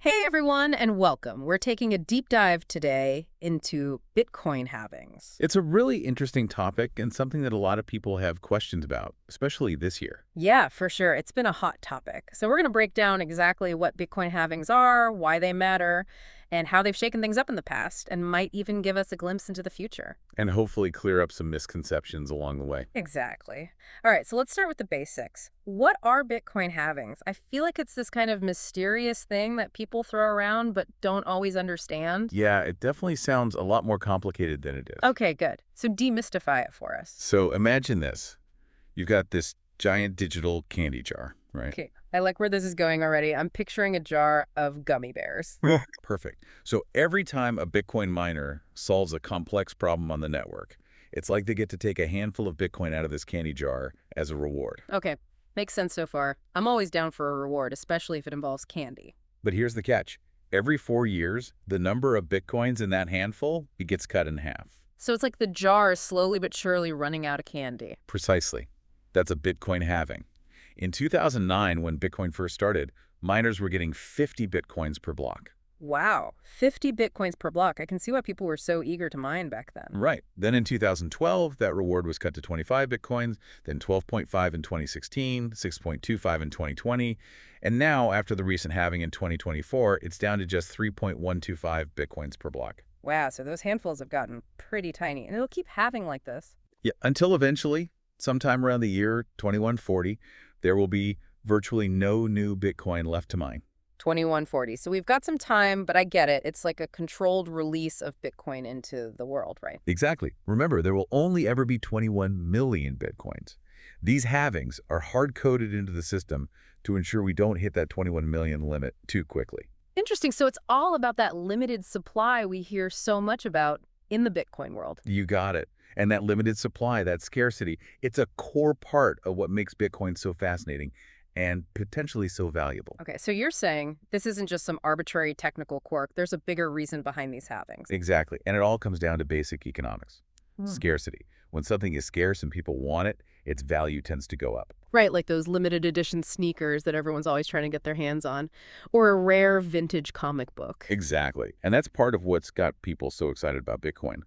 Hey everyone, and welcome. We're taking a deep dive today into Bitcoin halvings. It's a really interesting topic and something that a lot of people have questions about, especially this year. Yeah, for sure. It's been a hot topic. So we're going to break down exactly what Bitcoin halvings are, why they matter, and how they've shaken things up in the past, and might even give us a glimpse into the future. And hopefully clear up some misconceptions along the way. Exactly. All right, so let's start with the basics. What are Bitcoin halvings? I feel like it's this kind of mysterious thing that people throw around but don't always understand. Yeah, it definitely sounds a lot more complicated than it is. Okay, good. So demystify it for us. So imagine this. You've got this giant digital candy jar, right? Okay, I like where this is going already. I'm picturing a jar of gummy bears. Perfect. So every time a Bitcoin miner solves a complex problem on the network, it's like they get to take a handful of Bitcoin out of this candy jar as a reward. Okay, makes sense so far. I'm always down for a reward, especially if it involves candy. But here's the catch. Every 4 years, the number of Bitcoins in that handful, it gets cut in half. So it's like the jar is slowly but surely running out of candy. Precisely. That's a Bitcoin halving. In 2009, when Bitcoin first started, miners were getting 50 Bitcoins per block. Wow, 50 Bitcoins per block. I can see why people were so eager to mine back then. Right. Then in 2012, that reward was cut to 25 Bitcoins, then 12.5 in 2016, 6.25 in 2020, and now, after the recent halving in 2024, it's down to just 3.125 Bitcoins per block. Wow, so those handfuls have gotten pretty tiny, and it'll keep having like this. Yeah, until eventually, sometime around the year 2140, there will be virtually no new Bitcoin left to mine. 2140. So we've got some time, but I get it. It's like a controlled release of Bitcoin into the world, right? Exactly. Remember, there will only ever be 21 million Bitcoins. These halvings are hard-coded into the system to ensure we don't hit that 21 million limit too quickly. Interesting. So it's all about that limited supply we hear so much about in the Bitcoin world. You got it. And that limited supply, that scarcity, it's a core part of what makes Bitcoin so fascinating and potentially so valuable. Okay, so you're saying this isn't just some arbitrary technical quirk. There's a bigger reason behind these halvings. Exactly. And it all comes down to basic economics. Hmm. Scarcity. When something is scarce and people want it, its value tends to go up. Right, like those limited edition sneakers that everyone's always trying to get their hands on, or a rare vintage comic book. Exactly. And that's part of what's got people so excited about Bitcoin.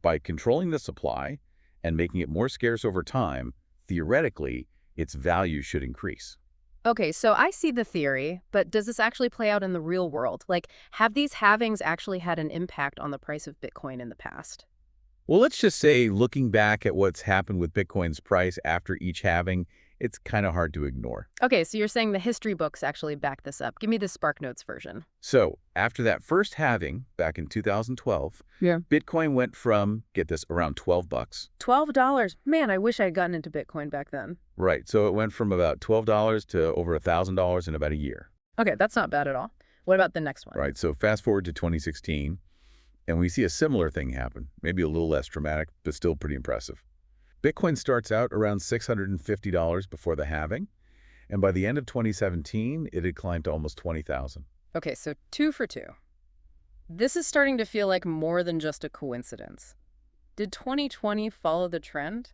By controlling the supply and making it more scarce over time, theoretically, its value should increase. Okay, so I see the theory, but does this actually play out in the real world? Like, have these halvings actually had an impact on the price of Bitcoin in the past? Well, let's just say, looking back at what's happened with Bitcoin's price after each halving, it's kind of hard to ignore. Okay, so you're saying the history books actually back this up. Give me the SparkNotes version. So, after that first halving back in 2012, Yeah. Bitcoin went from, get this, around 12 bucks. $12. Man, I wish I had gotten into Bitcoin back then. Right. So it went from about $12 to over $1,000 in about a year. Okay, that's not bad at all. What about the next one? Right. So fast forward to 2016, and we see a similar thing happen, maybe a little less dramatic, but still pretty impressive. Bitcoin starts out around $650 before the halving, and by the end of 2017, it had climbed to almost 20,000. Okay, so 2 for 2. This is starting to feel like more than just a coincidence. Did 2020 follow the trend?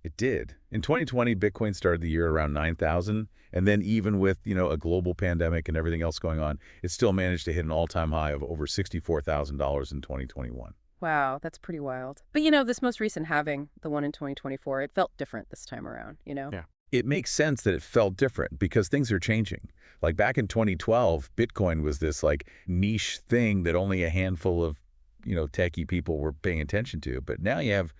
It did. In 2020, Bitcoin started the year around 9,000, and then even with, a global pandemic and everything else going on, it still managed to hit an all-time high of over $64,000 in 2021. Wow, that's pretty wild. But this most recent halving, the one in 2024, it felt different this time around, Yeah. It makes sense that it felt different because things are changing. Like back in 2012, Bitcoin was this niche thing that only a handful of, techie people were paying attention to. But now you have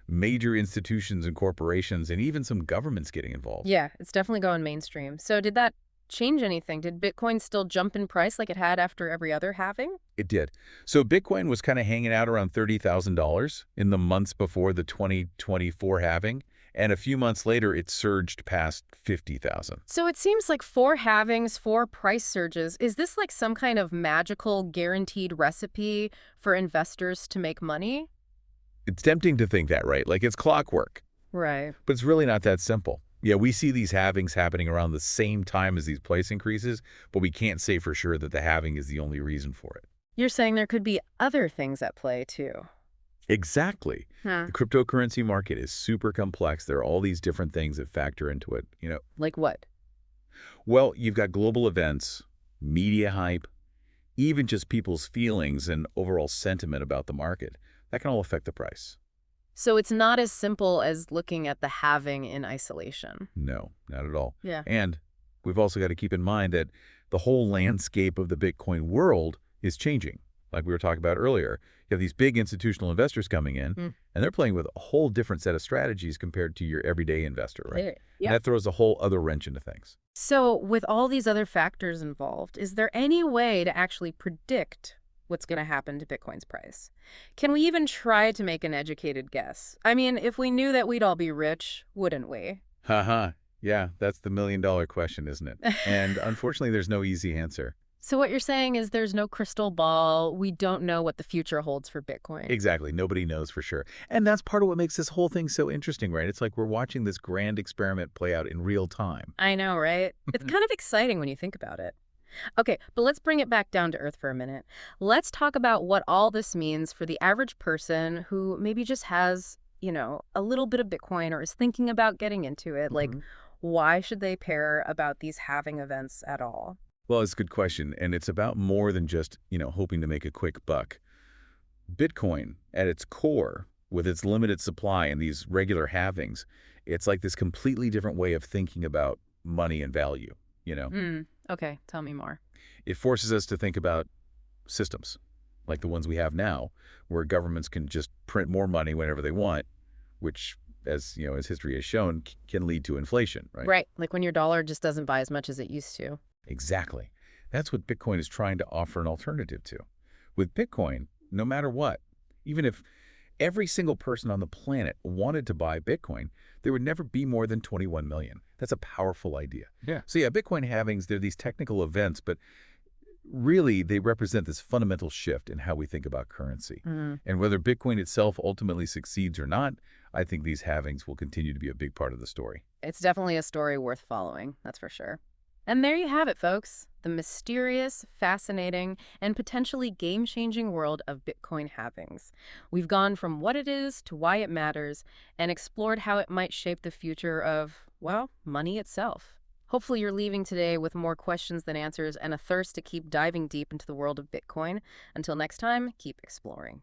major institutions and corporations and even some governments getting involved. Yeah, it's definitely going mainstream. So did that change anything? Did Bitcoin still jump in price like it had after every other halving? It did. So Bitcoin was kind of hanging out around $30,000 in the months before the 2024 halving. And a few months later, it surged past 50,000. So it seems like 4 halvings, 4 price surges. Is this like some kind of magical guaranteed recipe for investors to make money? It's tempting to think that, right? Like it's clockwork. Right. But it's really not that simple. Yeah, we see these halvings happening around the same time as these price increases, but we can't say for sure that the halving is the only reason for it. You're saying there could be other things at play, too. Exactly. The cryptocurrency market is super complex. There are all these different things that factor into it, Like what? Well, you've got global events, media hype, even just people's feelings and overall sentiment about the market, that can all affect the price. So it's not as simple as looking at the halving in isolation. No, not at all. Yeah. And we've also got to keep in mind that the whole landscape of the Bitcoin world is changing. Like we were talking about earlier, you have these big institutional investors coming in, Mm. and they're playing with a whole different set of strategies compared to your everyday investor, right? And Yep. that throws a whole other wrench into things. So with all these other factors involved, is there any way to actually predict what's going to happen to Bitcoin's price? Can we even try to make an educated guess? I mean, if we knew that we'd all be rich, wouldn't we? Haha. Yeah, that's the million-dollar question, isn't it? And unfortunately, there's no easy answer. So what you're saying is there's no crystal ball. We don't know what the future holds for Bitcoin. Exactly. Nobody knows for sure. And that's part of what makes this whole thing so interesting, right? It's like we're watching this grand experiment play out in real time. I know, right? It's kind of exciting when you think about it. Okay, but let's bring it back down to earth for a minute. Let's talk about what all this means for the average person who maybe just has, a little bit of Bitcoin or is thinking about getting into it. Like, Mhm. why should they care about these halving events at all? Well, it's a good question, and it's about more than just, hoping to make a quick buck. Bitcoin, at its core, with its limited supply and these regular halvings, it's like this completely different way of thinking about money and value. Okay, tell me more. It forces us to think about systems, like the ones we have now, where governments can just print more money whenever they want, which, as history has shown, can lead to inflation, right? Right, like when your dollar just doesn't buy as much as it used to. Exactly. That's what Bitcoin is trying to offer an alternative to. With Bitcoin, no matter what, even if every single person on the planet wanted to buy Bitcoin, there would never be more than 21 million. That's a powerful idea. Yeah. So yeah, Bitcoin halvings, they're these technical events, but really they represent this fundamental shift in how we think about currency. Mm. And whether Bitcoin itself ultimately succeeds or not, I think these halvings will continue to be a big part of the story. It's definitely a story worth following, that's for sure. And there you have it, folks. The mysterious, fascinating, and potentially game-changing world of Bitcoin halvings. We've gone from what it is to why it matters and explored how it might shape the future of, well, money itself. Hopefully you're leaving today with more questions than answers and a thirst to keep diving deep into the world of Bitcoin. Until next time, keep exploring.